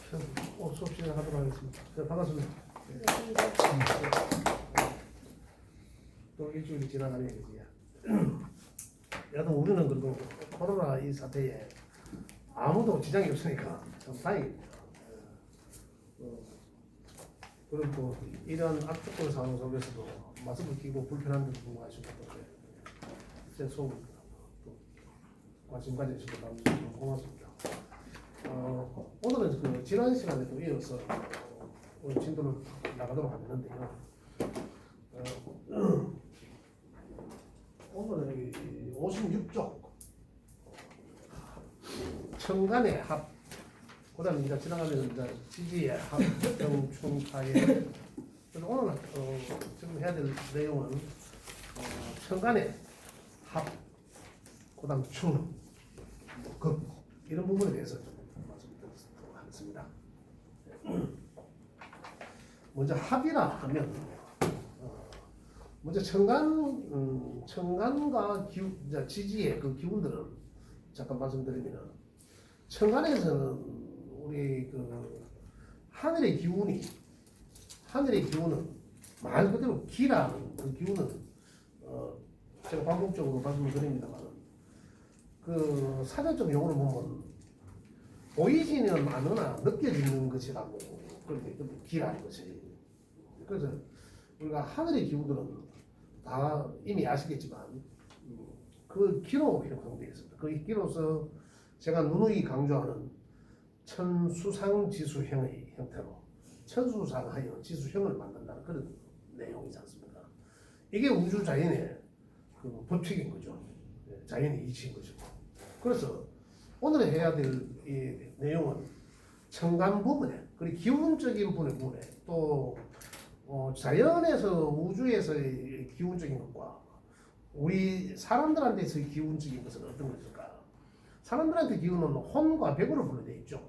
수업 시작하도록 하겠습니다. 네, 반갑습니다. 네. 또 일주일이 지나가네 이제. 여하튼 우리는 그래도 코로나 이 사태에 아무도 지장이 없으니까 참 다행입니다. 그리고 또 이런 악조건 상황 속에서도 마스크 끼고 불편한 데 불구하시고 제 소입니다. 또 관심 가져주셔서 너무 고맙습니다. 오늘은 그 지난 시간에도 이어서 오늘 진도를 나가도록 하겠는데요. 오늘은 여기 56쪽 청간의 합, 그다음에 이제 지나가면 이제 지지의 합, 정충타의. 그래서 오늘 지금 해야 될 내용은 청간의 합, 그다음 충, 극 이런 부분에 대해서 좀 말씀드리도록 하겠습니다. 먼저 합이라 하면 먼저 청간과 지지의 그 기운들은 잠깐 말씀드리면 청간에서는 우리 그 하늘의 기운은 말 그대로 기라는 그 기운은 제가 반복적으로 말씀을 드립니다만 그 사전적 용어로 보면 보이지는 않으나 느껴지는 것이라고 그렇게 기라는 것이. 그래서 우리가 하늘의 기운들은 다 이미 아시겠지만 그 기로 이렇게 구성되어 있습니다. 그 기로서 제가 누누이 강조하는 천수상지수형의 형태로 천수상하여 지수형을 만든다는 그런 내용이지 않습니까? 이게 우주 자연의 그 법칙인 거죠. 자연의 이치인 것이고. 그래서 오늘 해야 될 이 내용은 청간 부분에 그리고 기운적인 부분에 또 자연에서 우주에서의 기운적인 것과 우리 사람들한테서의 기운적인 것은 어떤 것일까? 사람들한테 기운은 혼과 백으로 분류되어 있죠.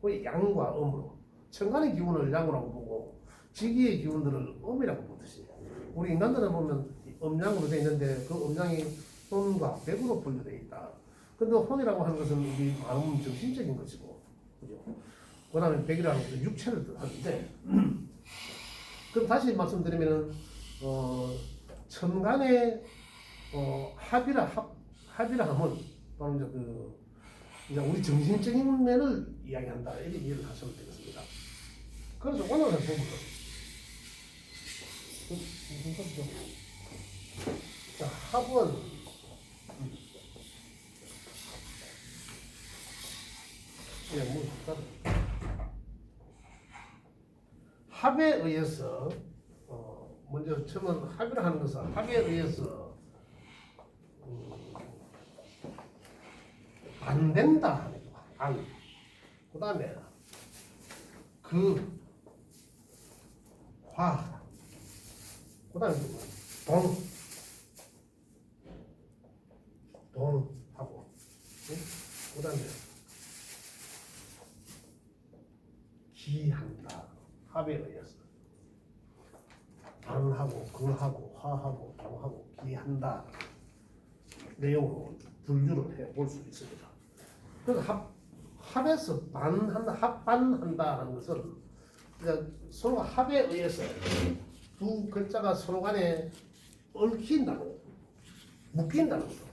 거의 양과 음으로. 청간의 기운을 양으로 보고 지기의 기운들을 음이라고 보듯이 우리 인간들은 보면 음양으로 되어 있는데 그 음양이 혼과 백으로 분류되어 있다. 근데 혼이라고 하는 것은 우리 마음 정신적인 것이고, 그죠? 그 다음에 백이라는 것은 육체를 뜻하는데, 그럼 다시 말씀드리면은, 천간의, 합이라 하면, 바로 이제 우리 정신적인 면을 이야기한다. 이렇게 이해를 하시면 되겠습니다. 그래서 오늘의 부분은, 자, 합은, 합에 의해서 먼저 처음은 합의를 하는 것은 합에 의해서 안 된다 하는 거. 안. 그 다음에 그 화. 그 다음에 동하고 그 다음에 기한다. 합에 의해서 안하고 그하고 화하고 동하고 기한다 내용으로 분류를 해볼 수 있습니다. 그래서 합에서 합반한다는 것은 서로 합에 의해서 두 글자가 서로 간에 얽힌다는 거죠. 묶인다는 거죠.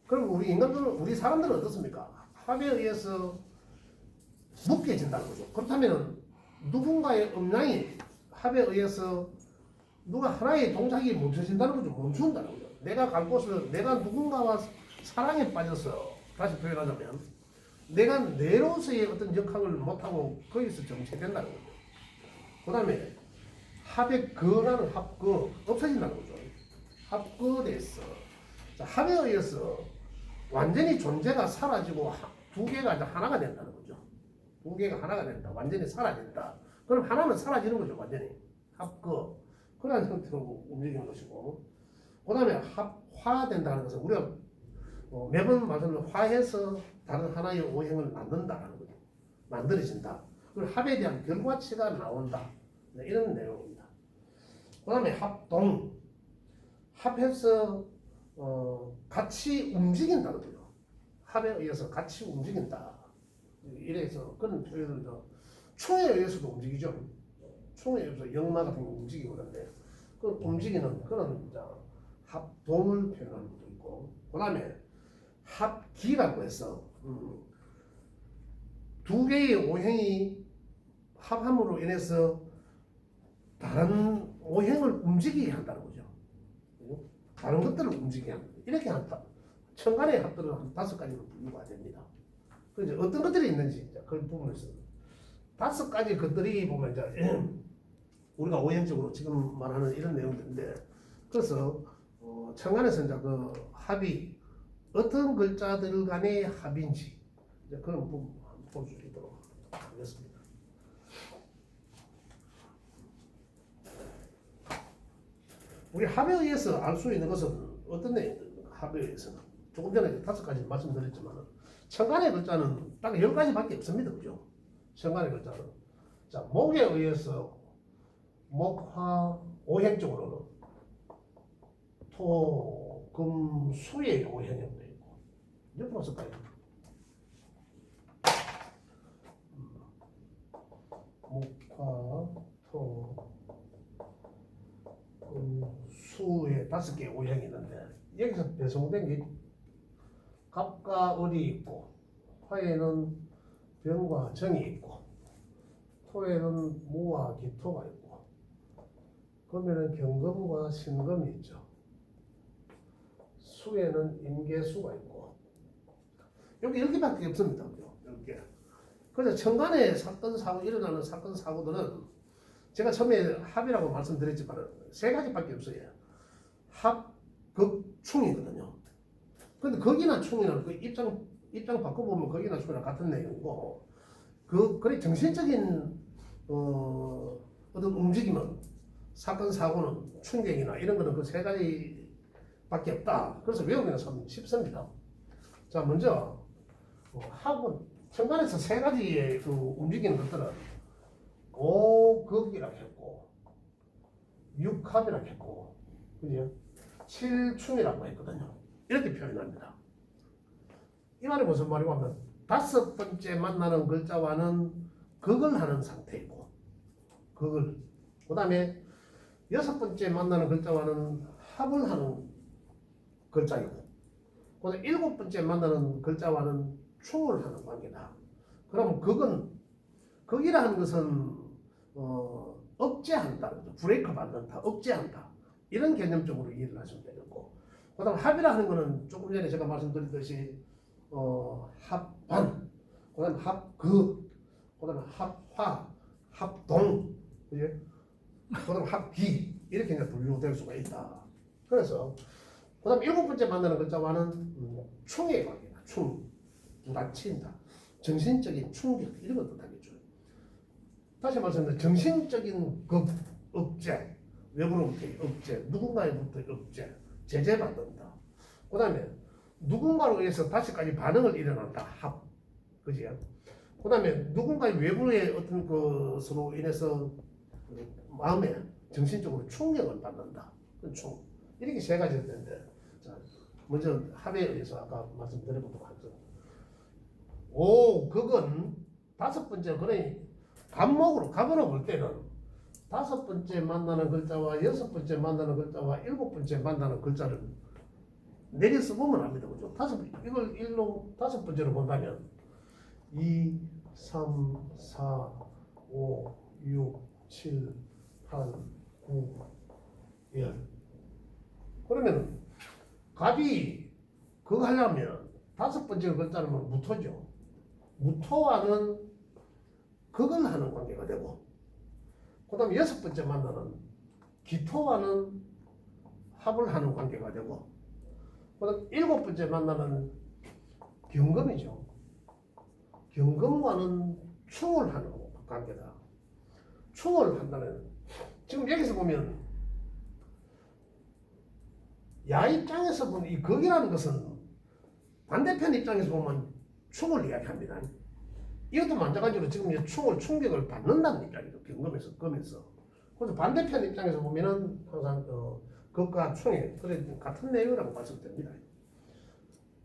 그럼 우리 사람들은 어떻습니까? 합에 의해서 묶여진다는 거죠. 그렇다면 누군가의 음량이 합에 의해서 누가 하나의 동작이 멈춰진다는 거죠. 멈춘다는 거죠. 내가 갈 곳을 내가 누군가와 사랑에 빠져서 다시 표현하자면 내가 내로서의 어떤 역할을 못하고 거기서 정체된다는 거죠. 그 다음에 합의 거라는 합거 없어진다는 거죠. 합거돼서 합에 의해서 완전히 존재가 사라지고 두 개가 이제 하나가 된다는 거죠. 두 개가 하나가 된다. 완전히 사라진다. 그럼 하나는 사라지는 거죠. 완전히. 합거. 그런 형태로 움직이는 것이고. 그 다음에 합화된다는 것은 우리가 매번 말하는 화해서 다른 하나의 오행을 만든다는 거죠. 만들어진다. 그리고 합에 대한 결과치가 나온다. 네, 이런 내용입니다. 그 다음에 합동. 합해서 같이 움직인다는 거죠. 합에 의해서 같이 움직인다. 이래서 그런 표현을 충에 의해서도 움직이죠. 충에 의해서 역마 같은 게 움직이고 그런데 그 움직이는 그런 합동을 표현하는 것도 있고, 그 다음에 합기라고 해서 두 개의 오행이 합함으로 인해서 다른 오행을 움직이게 한다는 거죠. 다른 것들을 움직이게 한다. 이렇게 한다. 천간의 합들은 한 5가지로 분류가 됩니다. 그래서 어떤 것들이 있는지 그 부분에서 5가지 것들이 보면 이제 우리가 오행적으로 지금 말하는 이런 내용들인데, 그래서 천간에서 이제 그 합이 어떤 글자들 간의 합인지 이제 그런 부분 볼 수 있도록 하겠습니다. 우리 합에 의해서 알 수 있는 것은 어떤 내용입니까? 합에 의해서는 조금 전에 5가지 말씀드렸지만 천간의 글자는 딱 10가지밖에 없습니다. 그죠? 천간의 글자는 자, 목에 의해서 목화 오행적으로는 토, 금, 수의 오행이 있고 옆으로 쓸까요? 목화, 토, 수의 5개의 오행이 있는데 여기서 배송된 게 갑과 을이 있고, 화에는 병과 정이 있고, 토에는 무와 기토가 있고, 금에는 경금과 신금이 있죠. 수에는 임계수가 있고, 여기 10개밖에 없습니다. 10개. 그래서 천간에 사건 사고 일어나는 사건 사고들은 제가 처음에 합이라고 말씀드렸지만 3가지밖에 없어요. 합, 극, 충이거든요. 근데 극이나 충이나 그 입장 바꿔보면 극이나 충이나 같은 내용이고, 그래 정신적인 어떤 움직임은 사건 사고는 충격이나 이런 거는 그 3가지밖에 없다. 그래서 외우기는 참 쉽습니다. 자, 먼저 합은 천간에서 3가지의 그 움직이는 것들은 오극이라고 했고, 육합이라고 했고, 그죠? 칠충이라고 했거든요. 이렇게 표현합니다. 이 말이 무슨 말이고 하면 5번째 만나는 글자와는 극을 하는 상태이고, 극을, 그 다음에 6번째 만나는 글자와는 합을 하는 글자이고, 그 다음에 7번째 만나는 글자와는 충을 하는 관계다. 그러면 극이라 하는 것은 억제한다, 브레이크 받는다, 억제한다, 이런 개념적으로 이해를 하시면 되겠고, 그 다음 합이라 하는 것은 조금 전에 제가 말씀드렸듯이 합반, 그 다음 합그, 그 다음 합화, 합동, 그지? 그 다음 합기, 이렇게 이제 분류될 수가 있다. 그래서 그 다음 7번째 만나는 글자와는 충의 관계다. 충, 부딪힌다, 정신적인 충격, 이런 것도 하겠죠. 다시 말씀드리면 정신적인 억제, 외부로부터 억제, 누군가에부터 억제, 제재받는다. 그 다음에 누군가로 의해서 다시까지 반응을 일어난다. 합, 그지? 그 다음에 누군가의 외부의 어떤 것으로 인해서 마음에 정신적으로 충격을 받는다. 충. 이렇게 3가지가 되는데, 자, 먼저 합에 의해서 아까 말씀드려보도록 하죠. 그건 5번째, 그러니 갑으로 볼 때는 5번째 만나는 글자와 6번째 만나는 글자와 7번째 만나는 글자를 내려서 보면 압니다. 그죠? 이걸 5번째로 본다면 2, 3, 4, 5, 6, 7, 8, 9, 10. 그러면 갑이 그거 하려면 5번째 글자는 무토죠. 무토와는 극을 하는 관계가 되고, 그 다음에 6번째 만나는 기토와는 합을 하는 관계가 되고, 그 다음 7번째 만나는 경금이죠. 경금과는 충을 하는 관계다. 충을 한다면 지금 여기서 보면 야 입장에서 보면 이 극이라는 것은 반대편 입장에서 보면 충을 이야기합니다. 이것도 마찬가지로 지금 충격을 받는다는 입장이죠. 경금에서, 금에서. 그래서 반대편 입장에서 보면은 항상 극과 충이 같은 내용이라고 봐도 됩니다.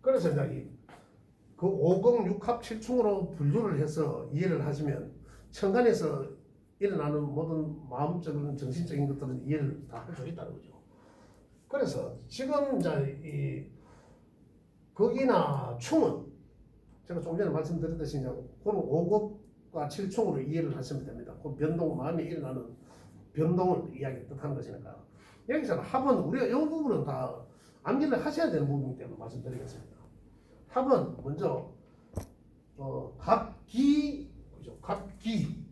그래서 이제 그 5극 6합 7충으로 분류를 해서 이해를 하시면 천간에서 일어나는 모든 마음적인 정신적인 것들은 이해를 다 할 수 있다는 거죠. 그래서 지금 이제 이 극이나 충은 제가 좀 전에 말씀드렸듯이 이제 그런 5급과 7충으로 이해를 하시면 됩니다. 그 변동, 마음이 일어나는 변동을 이야기 뜻하는 것이니까. 여기서는 합은 우리가 이 부분은 다 암기를 하셔야 되는 부분이기 때문에 말씀드리겠습니다. 합은 먼저 갑기, 그죠? 갑기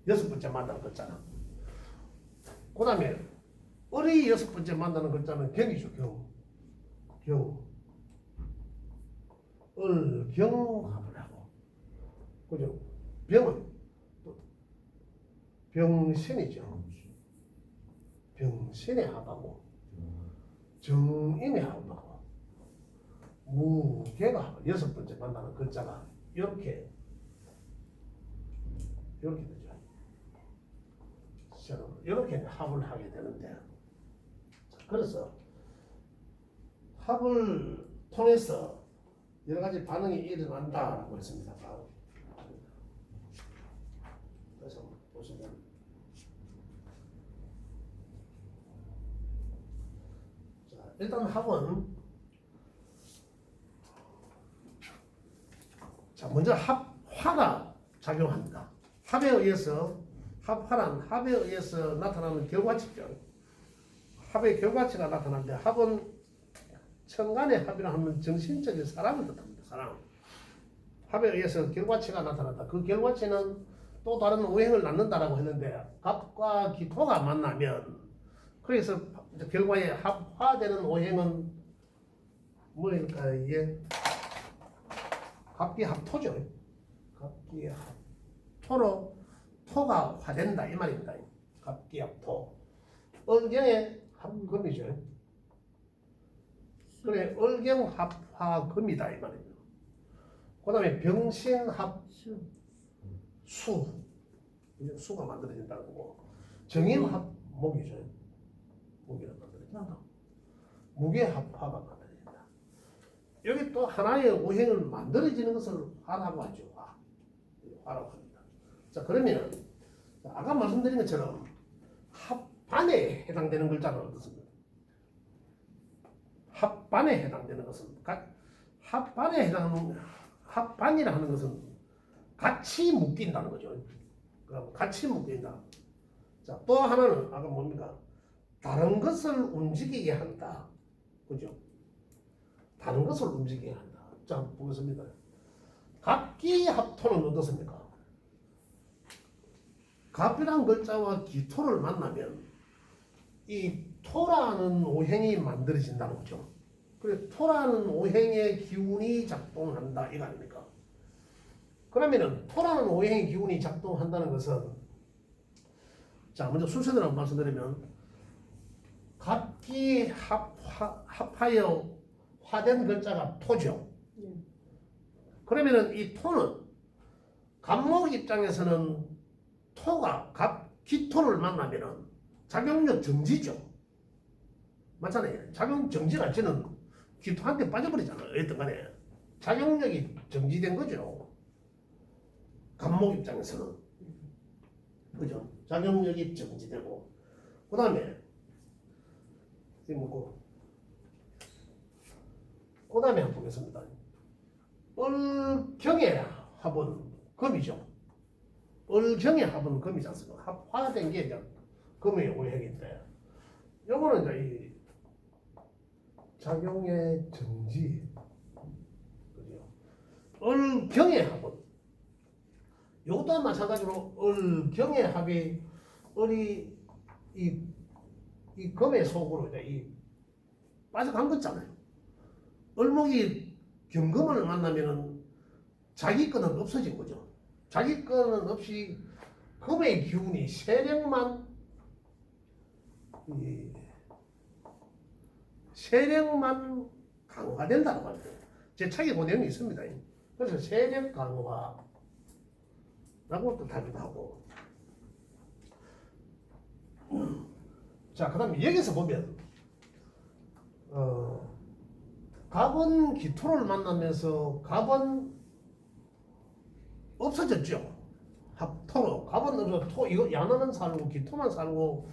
여섯 번째 만나는 글자는. 그 다음에 을이 여섯 번째 만나는 글자는 경이죠. 경. 을경합을 하고, 그죠? 병은 또 병신이죠. 병신의 합하고, 정인의 합하고, 무게가 여섯 번째 만나는 글자가 이렇게 되죠. 이렇게 합을 하게 되는데, 그래서 합을 통해서 여러 가지 반응이 일어난다라고 했습니다. 그래서 보시면 자, 일단 합은 자 먼저 합화가 작용합니다. 합에 의해서 합에 의해서 나타나는 결과치죠. 합의 결과치가 나타나는데 합은 천간의 합이라 하면 정신적인 사랑을 뜻합니다. 사랑. 합에 의해서 결과치가 나타난다. 그 결과치는 또 다른 오행을 낳는다라고 했는데 갑과 기토가 만나면 그래서 결과에 합화되는 오행은 뭐일까 이게 갑기합토죠. 갑기합토로 토가 화된다 이 말입니다. 갑기합토. 을경의 합금이죠. 그래 을경합화금이다 이 말이에요. 그 다음에 병신합수 수가 만들어진다는 거고 정인합목이죠. 목이가 만들어진다. 무게합화가 만들어진다. 여기 또 하나의 오행을 만들어지는 것을 화라고 하죠. 화라고 합니다. 자 그러면 아까 말씀드린 것처럼 합반에 해당되는 글자는 어떻습니까? 합반에 해당되는 것은 합반이라 하는 것은 같이 묶인다는 거죠. 그럼 같이 묶인다. 자, 또 하나는 아까 뭡니까? 다른 것을 움직이게 한다. 그죠? 다른 것을 움직이게 한다. 자, 보겠습니다. 갑기합토는 어떻습니까? 갑이란 글자와 기토를 만나면 이 토라는 오행이 만들어진다는 거죠. 그래서 토라는 오행의 기운이 작동한다 이거 아닙니까? 그러면은 토라는 오행의 기운이 작동한다는 것은 자 먼저 순서대로 말씀드리면 갑기 합하여 화된 글자가 토죠. 그러면은 이 토는 갑목 입장에서는 토가 기토를 만나면은 작용력 정지죠. 맞잖아요. 작용 정지가 저는 기토한테 빠져버리잖아요. 어쨌든 간에 작용력이 정지된 거죠. 갑목 입장에서는. 그죠? 작용력이 정지되고 그 다음에 뭐고 그 다음에 한번 보겠습니다. 을경의 합은 금이죠. 을경의 합은 금이지 않습니까? 합화된 게 이제 금의 오행인데 요거는 이제 이 작용의 정지, 그죠? 을경의 합은 요것도 마찬가지로 을경의 합이 을이 이 금의 속으로 이제 이 빠져간 거잖아요. 을목이 경금을 만나면은 자기 거는 없어진 거죠. 자기 거는 없이 금의 기운이 세력만 강화된다고 합니다. 제 책에 그 내용이 있습니다. 그래서 세력 강화라고 뜻하기도 하고. 자, 그 다음에 여기서 보면 갑은 기토를 만나면서 갑은 없어졌죠. 합토로 갑은 없어 토 이거 야는 살고 기토만 살고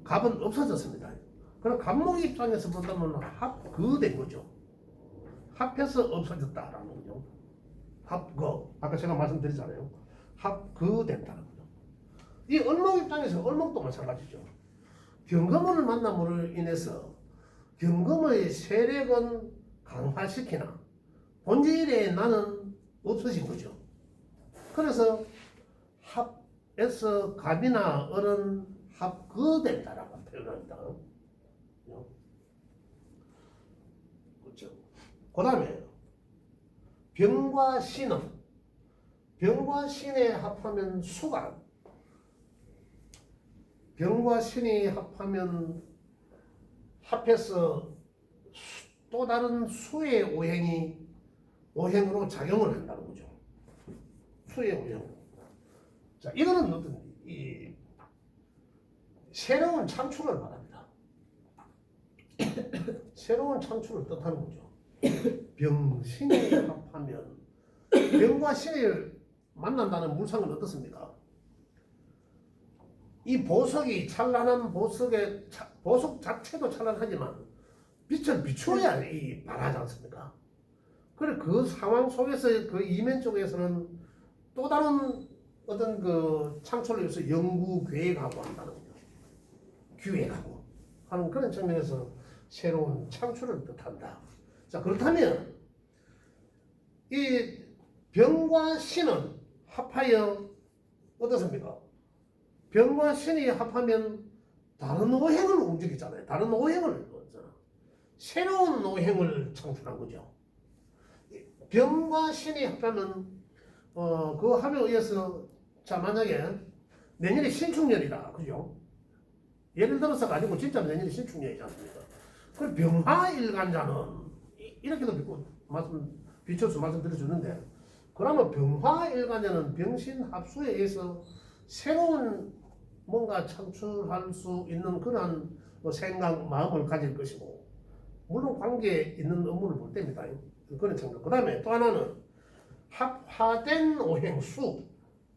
갑은 없어졌습니다. 그럼 갑목 입장에서 본다면 합그된 거죠. 합해서 없어졌다라는 거죠. 합거 아까 제가 말씀드렸잖아요. 합그된다는 거죠. 이 을목 입장에서 을목도 마찬가지죠. 경금을 만남으로 인해서 경금의 세력은 강화시키나 본질의 나는 없어진 거죠. 그래서 합에서 갑이나 을은 합거된다라고 표현합니다. 그렇죠. 그 다음에 병과 신은 병과 신에 합하면 수가 병과 신이 합하면 합해서 또 다른 수의 오행으로 작용을 한다는 거죠. 수의 오행으로. 자, 이거는 어떤 이 새로운 창출을 말합니다. 새로운 창출을 뜻하는 거죠. 병신이 합하면 병과 신이 만난다는 물상은 어떻습니까? 이 보석이 찬란한 보석 자체도 찬란하지만 빛을 비추어야 이 바라지 않습니까? 그래 그 상황 속에서 그 이면 쪽에서는 또 다른 어떤 그 창출을 위해서 연구 계획하고 한다는 거죠. 기획하고 하는 그런 측면에서 새로운 창출을 뜻한다. 자 그렇다면 이 병과 신은 합하여 어떻습니까? 병과 신이 합하면 다른 오행을 움직이잖아요. 다른 오행을 새로운 오행을 창출한 거죠. 병과 신이 합하면 그 합에 의해서 자 만약에 내년이 신축년이다, 그죠? 예를 들어서 가지고 진짜 내년이 신축년이지 않습니까? 그 병화일간자는 이렇게도 비춰서 말씀드려주는데 그러면 병화일간자는 병신합수에 의해서 새로운 뭔가 창출할 수 있는 그런 생각, 마음을 가질 것이고 물론 관계에 있는 업무를 볼 때입니다. 그런 창출. 그 다음에 또 하나는 합화된 오행수,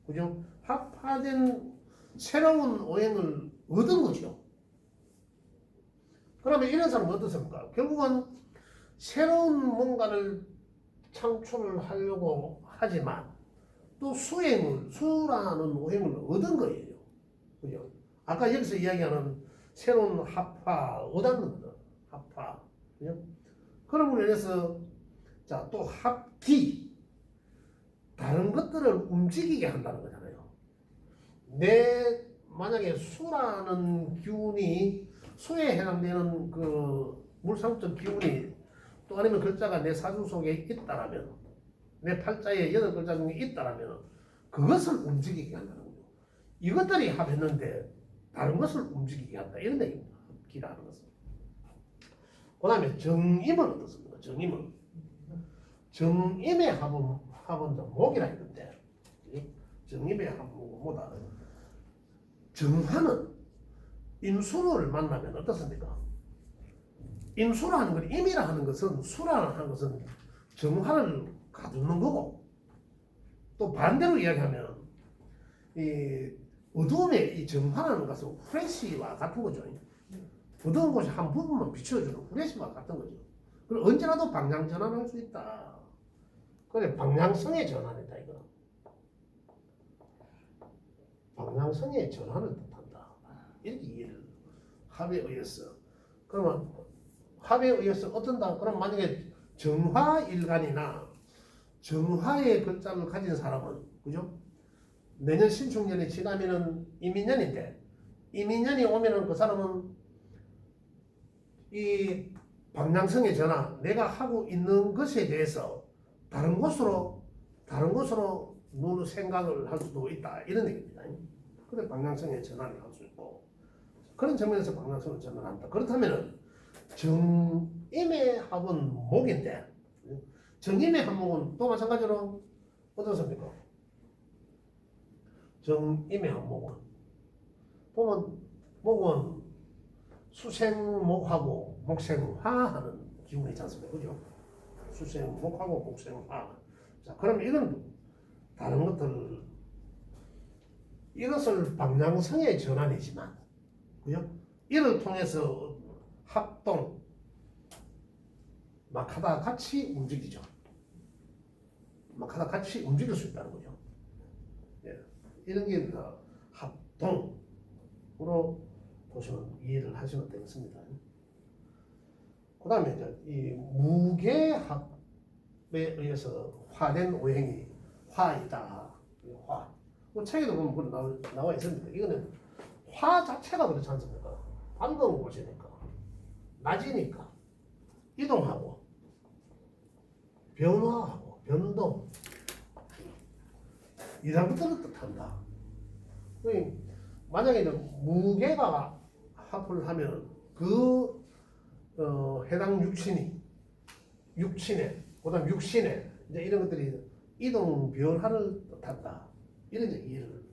그죠? 합화된 새로운 오행을 얻은 거죠. 그러면 이런 사람은 어떻습니까? 결국은 새로운 뭔가를 창출을 하려고 하지만 또 수라는 오행을 얻은 거예요. 그죠? 아까 여기서 이야기하는 새로운 합화, 얻는 거죠. 합화. 그죠? 그럼으로 인해서 자, 또 합기. 다른 것들을 움직이게 한다는 거잖아요. 만약에 수라는 기운이 수에 해당되는 그 물상적 기운이 또 아니면 글자가 내 사주 속에 있다라면 내 팔자에 8글자 중에 있다라면 그것을 움직이게 한다는 거죠. 이것들이 합했는데 다른 것을 움직이게 한다. 이런 얘기입니다. 합기라는 것은. 그 다음에 정임은 어떻습니까? 정임의 합은 목이라 했는데 정임의 합은 뭐다? 정화는 임수를 만나면 어떻습니까? 임수라는 건 임이라 하는 것은 수라는 것은 정화를 가두는 거고 또 반대로 이야기하면 이 어두움의 이 정화라는 것은 후레쉬와 같은 거죠. 어두운 곳이 한 부분만 비춰주는 후레쉬와 같은 거죠. 그리고 언제라도 방향 전환할 수 있다. 그래 방향성의 전환이다 이거. 방향성의 전환을 뜻한다. 이렇게 이해를 합에 의해서. 그러면 합에 의해서 어떤다? 그럼 만약에 정화일간이나 정화의 글자를 가진 사람은 그죠? 내년 신축년이 지나면은 이민년인데 이민년이 오면은 그 사람은 이 방향성의 전환, 내가 하고 있는 것에 대해서 다른 곳으로 눈으로 생각을 할 수도 있다 이런 얘기입니다. 그래 방향성의 전환을 할 수 있고 그런 측면에서 방향성을 전환한다. 그렇다면은 정임의 합은 목인데 정임의 합목은 또 마찬가지로 어떻습니까? 정임의 합목은 보면 목은 수생목하고 목생화하는 기운이 있지 않습니까? 그죠? 수생목하고 목생화. 자, 그럼 이건 다른 것들 이것을 방향성의 전환이지만, 그죠? 이를 통해서 합동, 막 하다가 같이 움직이죠. 막 하다가 같이 움직일 수 있다는 거죠. 예. 이런 게 합동으로 보시면 이해를 하시면 되겠습니다. 그 다음에 이제 이 무게합에 의해서 화된 오행이 화이다. 화. 그 책에도 보면 나와 있습니다. 이거는 화 자체가 그렇지 않습니까? 반동을 보시니까 낮이니까 이동하고 변화하고 변동 이런 것들을 뜻한다. 만약에 무게가 합을 하면 그 해당 육신에 그다음 육신에 이제 이런 것들이 이동 변화를 뜻한다. 이런 이제 이해를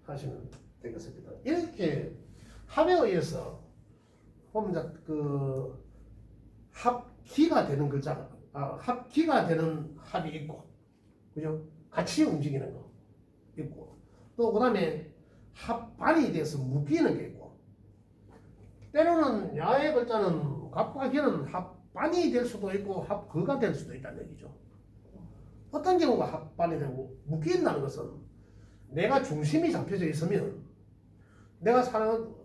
하시면 되겠습니다. 이렇게 합에 의해서 보면 이제 그 합기가 되는 글자가 합기가 되는 합이 있고, 그죠? 같이 움직이는 거 있고, 또 그다음에 합반이 돼서 묶이는 게 있고, 때로는 야의 글자는 갑과 기는 합반이 될 수도 있고 합거가 될 수도 있다는 얘기죠. 어떤 경우가 합반이 되고 묶인다는 것은 내가 중심이 잡혀져 있으면 내가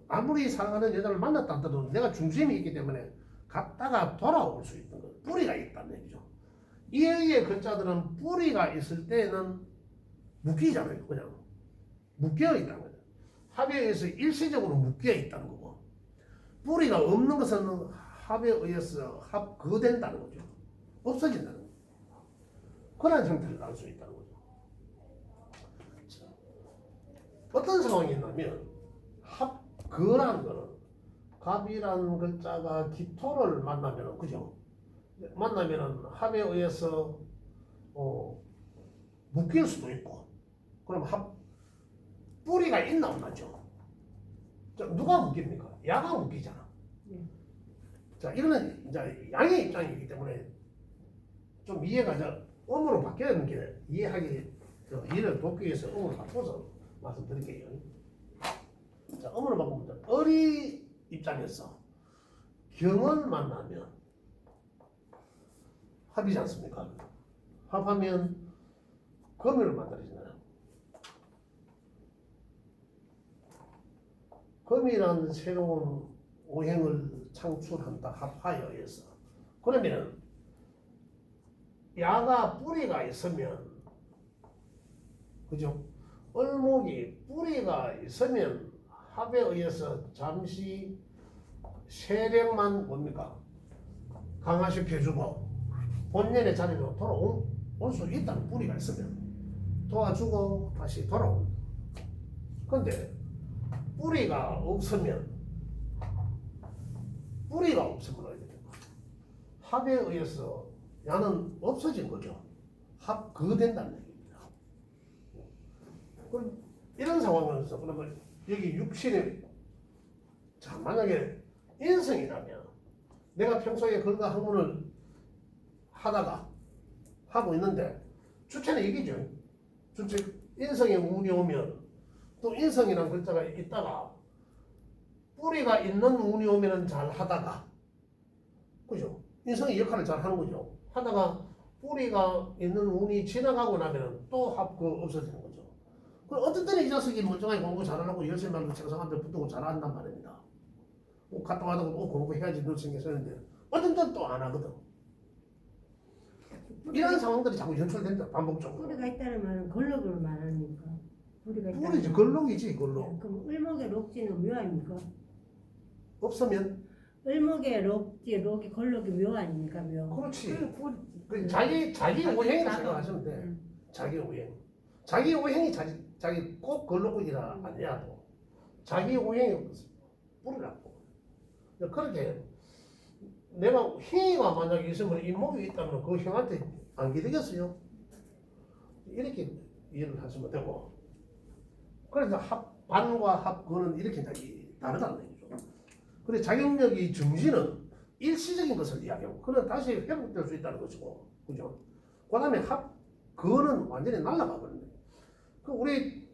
아무리 사랑하는 여자를 만났다 하더라도 내가 중심이 있기 때문에 갔다가 돌아올 수 있는 것, 뿌리가 있다는 얘기죠. 이의 글자들은 뿌리가 있을 때는 묶이잖아요. 그냥 묶여 있다는 거죠. 합에 의해서 일시적으로 묶여 있다는 거고, 뿌리가 없는 것은 합에 의해서 합거된다는 거죠. 없어진다는 거죠. 그런 형태를 알 수 있다는 거죠. 어떤 상황이 있냐면 합거라는 거는 갑이라는 글자가 기토를 만나면은, 그죠? 만나면은 합에 의해서 묶일 수도 있고, 그럼 뿌리가 있나 없나죠? 누가 묶입니까? 야가 묶이잖아. 자, 이거는 이제 양의 입장이기 때문에 좀 이해가 음으로 바뀌는 게 이해를 돕기 위해서 음으로 바꿔서 말씀드릴게요. 자, 음으로 바꾸면 어리 입장에서 경을 만나면 합이지 않습니까? 합하면 금을 만들어지나요? 금이란 새로운 오행을 창출한다. 합하에 의해서. 그러면 야가 뿌리가 있으면, 그죠? 을목이 뿌리가 있으면 합에 의해서 잠시 세력만 뭡니까? 강화시켜주고 본연의 자리로 돌아올 수 있다는 뿌리가 있으면 도와주고 다시 돌아온다. 근데 뿌리가 없으면 어떻게 될까? 합에 의해서 야는 없어진 거죠. 합거된다는 얘기입니다. 그럼 이런 상황에서 그러면 여기 육신에, 자, 만약에 인성이라면 내가 평소에 글과 학문을 하다가 하고 있는데 주체는 이기죠. 주체 인성에 운이 오면, 또 인성이라는 글자가 있다가 뿌리가 있는 운이 오면은 잘 하다가, 그죠? 인성이 역할을 잘 하는 거죠. 하다가 뿌리가 있는 운이 지나가고 나면은 또 합그 없어지는 거죠. 그럼 어떤 때는 이 자식이 멀쩡하게 공부 잘하고 열심히 하고 책상 앞에 붙고 잘한단 말입니다. 갔다 와도 공부해야지 늘 신경 쓰는데 어떤 때는 또 안 하거든. 이런 상황들이 자꾸 연출된다. 반복적으로. 뿌리가 있다는 말은 걸럭을 말하니까. 뿌리가 있다는 뿌리지, 걸록이지, 걸록. 그럼 을목의 록지는 묘아닙니까? 없으면 을목의 록이 걸럭이 묘 아닙니까? 묘. 그렇지. 자기 오행이라 생각하시면 돼. 자기 오행. 자기 오행이 자기 꼭 걸록이라 아니라도 자기 오행이 뿌리라고. 그렇게 내가 형이가 만약에 있으면 인목이 있다면 그 형한테 안 기대겠어요? 이렇게 이해를 하시면 되고, 그래서 합반과 합거는 이렇게 다르다는 얘기죠. 그래서 자격력이 정지는 일시적인 것을 이야기하고, 그는 다시 회복될 수 있다는 것이고, 그죠? 그 다음에 합거는 완전히 날아가 버린다. 우리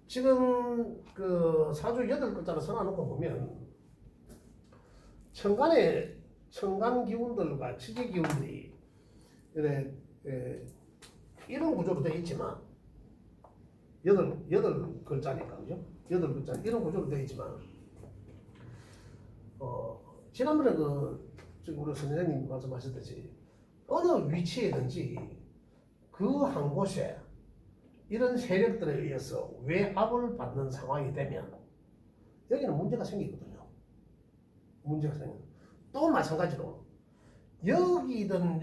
지금 그 사주 8글자를 써놔놓고 보면 천간 기운들과 지지 기운들이 이런 구조로 되어 있지만 여덟 글자니까 그죠? 8글자 이런 구조로 되어 있지만 지난번에 지금 우리 선생님 말씀하셨듯이 어느 위치에든지 그 한 곳에 이런 세력들에 의해서 외압을 받는 상황이 되면 여기는 문제가 생기거든요. 문제가 생겨. 또 마찬가지로 여기든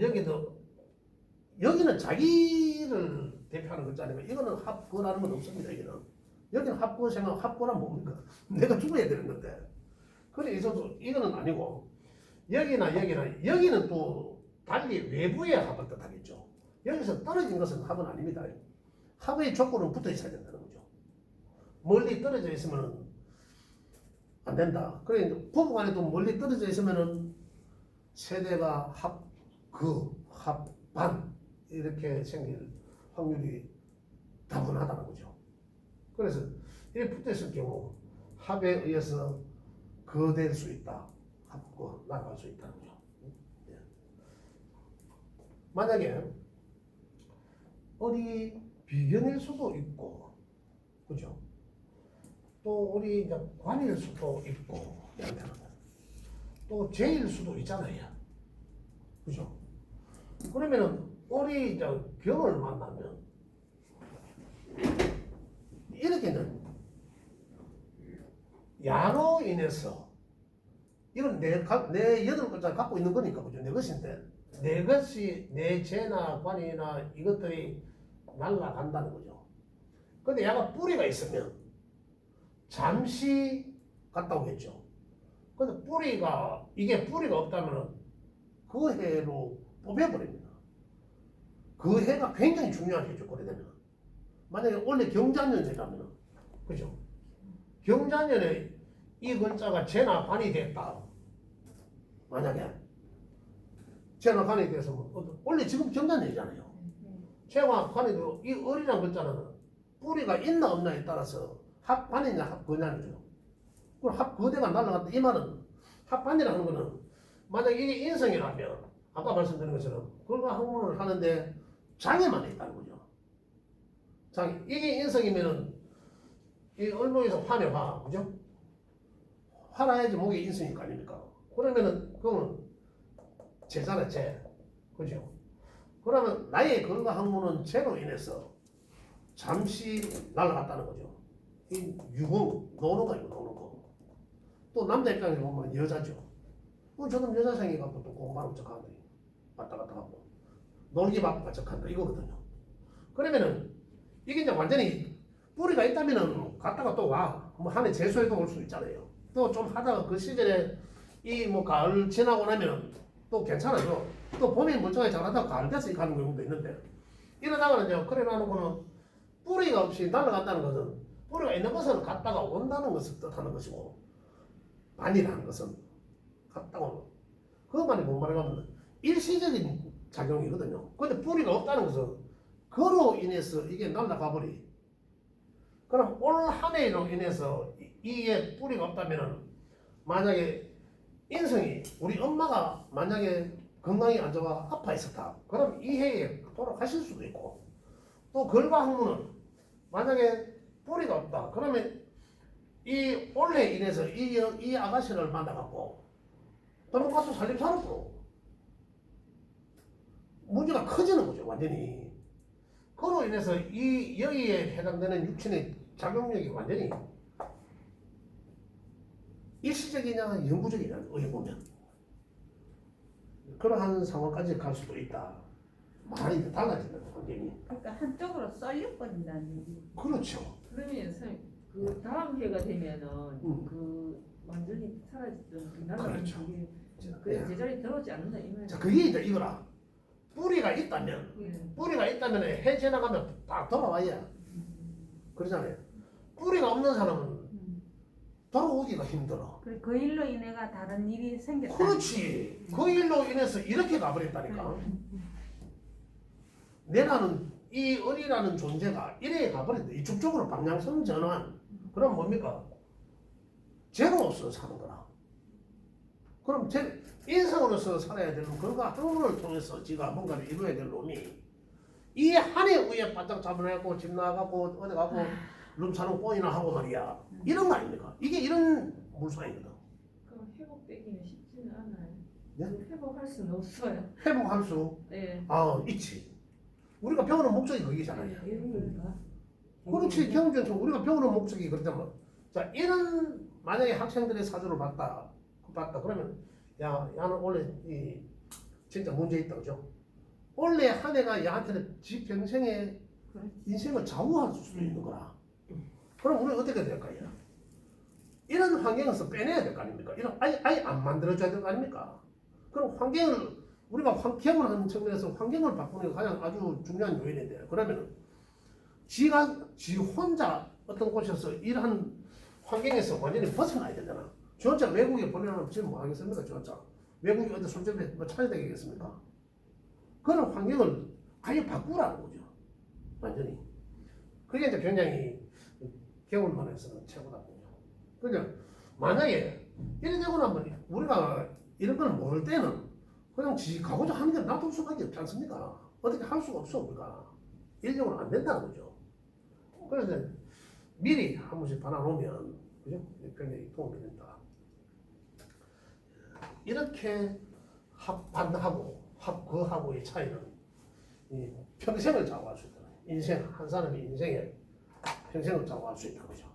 여기는 자기를 대표하는 글자니까 이거는 합거라는 건 없습니다. 여기는 합거 생각 합거란 뭡니까? 내가 죽어야 되는 건데. 그래 있어도 이거는 아니고 여기는 또 달리 외부의 합을 뜻하겠죠. 여기서 떨어진 것은 합은 아닙니다. 합의 조건은 붙어 있어야 된다는 거죠. 멀리 떨어져 있으면 안 된다. 그래 부부간에도 멀리 떨어져 있으면은 세대가 합반 이렇게 생길 확률이 다분하다는 거죠. 그래서 이렇게 붙어 있을 경우 합에 의해서 거될 수 있다. 합고 나갈 수 있다는 거죠. 만약에 어디 비견일 수도 있고, 그죠? 또 우리 이제 관일 수도 있고, 또 제일 수도 있잖아요, 그죠? 그러면은 우리 이제 병을 만나면 이렇게는 야로 인해서 이건 내 8글자 갖고 있는 거니까 그죠? 내 것인데 내 것이 내 재나 관이나 이것들이 날아간다는 거죠. 근데 야가 뿌리가 있으면 잠시 갔다 오겠죠. 근데 이게 뿌리가 없다면 그 해로 뽑혀버립니다. 그 해가 굉장히 중요한 해죠. 그래 되면 만약에 원래 경자년이라면 그죠? 경자년에 이 글자가 재나 관이 됐다. 만약에 재나 관이 돼서 원래 지금 경자년이잖아요. 재와 관이도 이 을이라는 글자는 뿌리가 있나 없나에 따라서 합반이냐 합거냐죠. 그럼 합거대가 날아갔다 이 말은 합반이라는 거는 만약 이게 인성이라면 아까 말씀드린 것처럼 그걸과 학문을 하는데 장애만 있다는 거죠. 장애. 이게 인성이면은 이 을목에서 화네 화, 그죠? 화나야지 목이 인성일 거 아닙니까? 그러면은 그건 재잖아, 재, 그죠? 그러면 나의 건강 학문은 재로 인해서 잠시 날아갔다는 거죠. 이 유공, 노는 거, 노는 거. 또 남자 입장에서 보면 여자죠. 저는 여자 생겨갖고 또 공부하는 척 하고 왔다 갔다 하고 놀기 바쁜 척 한다 이거거든요. 그러면은 이게 이제 완전히 뿌리가 있다면은 갔다가 또 와. 뭐 한 해 재수해도 올 수 있잖아요. 또 좀 하다가 그 시절에 이 뭐 가을 지나고 나면은 또 괜찮아져. 또 봄에 멀쩡하게 잘하다가 가을 돼서 가는 경우도 있는데 이러다가는 이제 그래 놔놓고는 뿌리가 없이 날아간다는 것은 뿌리가 있는 것은 갔다가 온다는 것을 뜻하는 것이고 반이라는 것은 갔다가 오는 그것만이 못 말하면 일시적인 작용이거든요. 근데 뿌리가 없다는 것은 그로 인해서 이게 날아가 버리. 그럼 올 한 해로 인해서 이게 뿌리가 없다면은 만약에 인성이 우리 엄마가 만약에 건강이 안 좋아 아파 있었다. 그럼 이 해에 돌아가실 수도 있고 또 결과 학문은 만약에 뿌리가 없다. 그러면 이 올해 인해서 이 아가씨를 만나갖고 도망가서 살림 살았고 문제가 커지는 거죠. 완전히. 그로 인해서 이 여기에 해당되는 육신의 작용력이 완전히 일시적이냐 영구적이냐 어디 보면 그러한 상황까지 갈 수도 있다. 많이 달라진다 환경이. 그러니까 한쪽으로 쏠려버린다는 얘기. 그렇죠. 그러면 선생님 그 다음 해가 되면은 그 완전히 사라졌던 그 나라는 그렇죠. 그게 예. 제자리에 들어오지 않는다 이 말이에요. 자, 그게 이제 이거라. 뿌리가 있다면 해 지나가면 다 돌아와야 그러잖아요. 뿌리가 없는 사람은 돌아오기가 힘들어. 그 일로 인해가 다른 일이 생겼다. 그렇지. 그 일로 인해서 이렇게 가버렸다니까. 내가는 이 을이라는 존재가 이래 가버린다. 이쪽적으로 방향성 전환. 그럼 뭡니까? 제로로서 사는 거라. 그럼 인성으로서 살아야 되는 그가 학문을 통해서 지가 뭔가를 이루어야 될 놈이 이 한해 위에 바짝 잡아내고 집 나가고 어디 가고 룸 사는 꼴이나 하고 말이야. 이런 거 아닙니까? 이게 이런 물상이거든. 그럼 회복되기는 쉽지는 않아요. 네? 회복할 수는 없어요. 회복할 수 네. 있지. 우리가 배우는 목적이 거기잖아요. 그러니까. 그렇지. 경전처럼 우리가 배우는 목적이 그렇다면 자 이런 만약에 학생들의 사주를 봤다 그러면 야는 원래 이 진짜 문제 있다 그죠? 원래 한 해가 야한테는 지 평생의 인생을 좌우할 수도 있는 거라. 그럼 우리는 어떻게 될까요? 이런 환경에서 빼내야 될 거 아닙니까? 이런 아예 안 만들어줘야 될 거 아닙니까? 그럼 환경을 우리가 기업을 하는 측면에서 환경을 바꾸는 게 가장 아주 중요한 요인인데 그러면 지 혼자 어떤 곳에서 일하는 환경에서 완전히 벗어나야 되잖아. 저 혼자 외국에 보내면 지금 뭐 하겠습니까? 저 혼자 외국에 어디 술집에 뭐 찾아야 되겠습니까? 그런 환경을 아예 바꾸라는 거죠. 완전히. 그게 이제 굉장히 개운만에서는 최고다. 그죠? 만약에 이래 되고 나면 우리가 이런 걸 모를 때는 그냥 지 가고자 하는 게 놔둘 수밖에 없지 않습니까? 어떻게 할 수가 없어 우리가. 인력으로 안 된다는 거죠. 그래서 미리 한 번씩 받아놓으면 그죠? 굉장히 도움이 된다. 이렇게 합반하고 합거하고의 차이는 이 평생을 좌우할 수 있다. 인생 한 사람의 인생에 평생을 좌우할 수 있다는 거죠.